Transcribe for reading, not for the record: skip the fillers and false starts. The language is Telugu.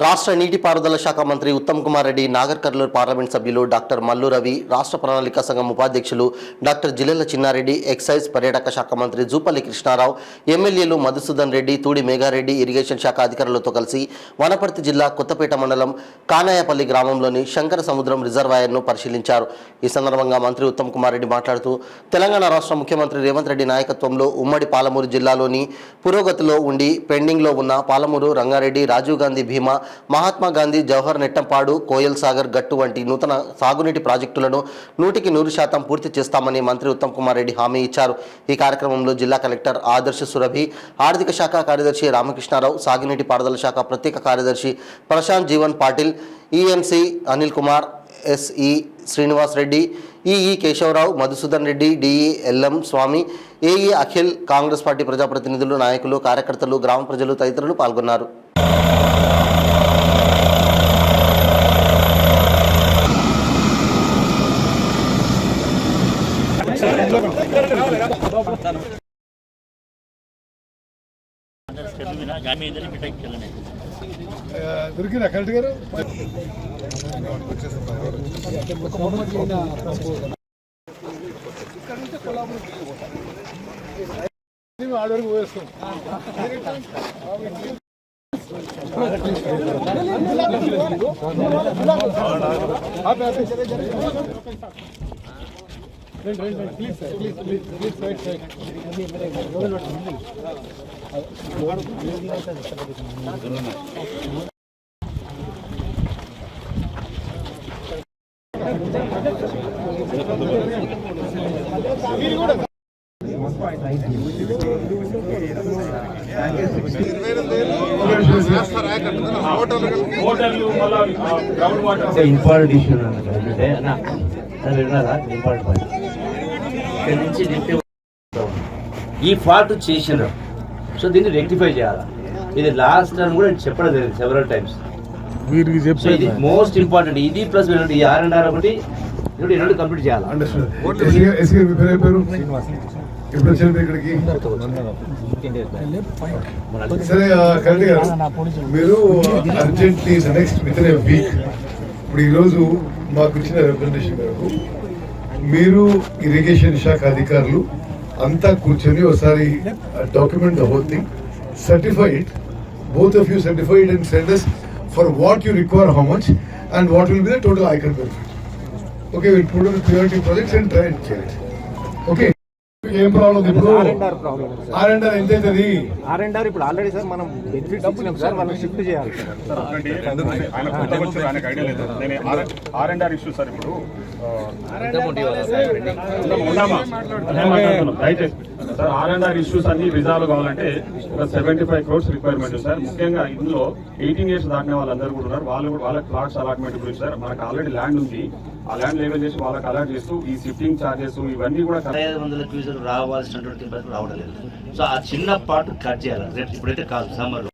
రాష్ట్ర నీటిపారుదల శాఖ మంత్రి ఉత్తమ్ కుమార్ రెడ్డి, నాగర్ కర్నూలు పార్లమెంట్ సభ్యులు డాక్టర్ మల్లు రవి, రాష్ట్ర ప్రణాళిక సంఘం ఉపాధ్యక్షులు డాక్టర్ జిల్లెల చిన్నారెడ్డి, ఎక్సైజ్ పర్యాటక శాఖ మంత్రి జూపల్లి కృష్ణారావు, ఎమ్మెల్యేలు మధుసూదన్ రెడ్డి, తూడి మేఘారెడ్డి, ఇరిగేషన్ శాఖ అధికారులతో కలిసి వనపర్తి జిల్లా కొత్తపేట మండలం కానాయపల్లి గ్రామంలోని శంకర సముద్రం రిజర్వాయర్ను పరిశీలించారు. ఈ సందర్భంగా మంత్రి ఉత్తమ్ కుమార్ రెడ్డి మాట్లాడుతూ, తెలంగాణ రాష్ట్ర ముఖ్యమంత్రి రేవంత్ రెడ్డి నాయకత్వంలో ఉమ్మడి పాలమూరు జిల్లాలోని పురోగతిలో ఉండి పెండింగ్లో ఉన్న పాలమూరు, రంగారెడ్డి, రాజీవ్ గాంధీ భీమా, మహాత్మా గాంధీ, జవహర్ నెట్టంపాడు, కోయల్ సాగర్ గట్టు వంటి నూతన సాగునీటి ప్రాజెక్టులను 100% పూర్తి చేస్తామని మంత్రి ఉత్తమ్ కుమార్ రెడ్డి హామీ ఇచ్చారు. ఈ కార్యక్రమంలో జిల్లా కలెక్టర్ ఆదర్శ సురభి, ఆర్థిక శాఖ కార్యదర్శి రామకృష్ణారావు, సాగునీటి పారుదల శాఖ ప్రత్యేక కార్యదర్శి Prashant Jeevan Patil, ENC Anil Kumar, SE Srinivas Reddy, EE Keshava Rao, Madhusudan Reddy, DE LM Swamy, AE Akhil, Congress party ప్రజాప్రతినిధులు, నాయకులు, కార్యకర్తలు, గ్రామ ప్రజలు తదితరులు పాల్గొన్నారు. దొరికిందా కరెక్ట్ గారు? ఆడవరకు పోయేస్తాం. ఇంపార్టెంట్ ఇష్యూ ఈ ఫాల్ట్ చేసినారు, సో దీన్ని రెక్టిఫై చేయాలి. ఇది లాస్ట్ టైం కూడా చెప్పడం జరిగింది సెవెరల్ టైమ్స్. ఇది మోస్ట్ ఇంపార్టెంట్. ఇది ప్లస్ ఈ R&R ఒకటి రెండు కంప్లీట్ చేయాలి. సరే కరెక్ట్ గారు, మీరు urgently next with in a week, ఇప్పుడు ఈరోజు మాకు ఇచ్చిన రిప్రజెంటేషన్ మేరకు మీరు ఇరిగేషన్ శాఖ అధికారులు అంతా కూర్చొని ఒకసారి document the whole thing, certify it, both of you certify it and send us for what you require, how much, and what will be the total icon benefit. Okay, we'll put on the priority projects and try and check it. Okay. ఏం ప్రాబ్లం ఇప్పుడు? R&R ఎంత అవుతుంది? R&R ఇప్పుడు ఆల్రెడీ సార్ మనం బెనిఫిట్స్ ఇచ్చినాం సార్, వాళ్ళకి షిఫ్ట్ చేయాలి సార్. R&R ఇష్యూ సార్ ఇప్పుడు సార్ R&R ఇష్యూస్ అన్ని రిజాల్వ్ కావాలంటే ఒక 75 crores రిక్వైర్మెంట్ సార్. ముఖ్యంగా ఇందులో 18 years దాటిన వాళ్ళందరూ కూడా ఉన్నారు. వాళ్ళకి ప్లాట్స్ అలాట్మెంట్ గురించి సార్ మనకు ఆల్రెడీ ల్యాండ్ ఉంది. ఆ ల్యాండ్ లెవెల్ చేసి వాళ్ళకి అలాట్ చేస్తూ ఈ షిఫ్టింగ్ చార్జెస్ ఇవన్నీ కూడా 500 క్యూసెక్ రావాల్సినటువంటి రావడం లేదు. సో ఆ చిన్న పార్ట్ కట్ చేయాలి. రేపు ఇప్పుడైతే కాదు, సమ్మర్లో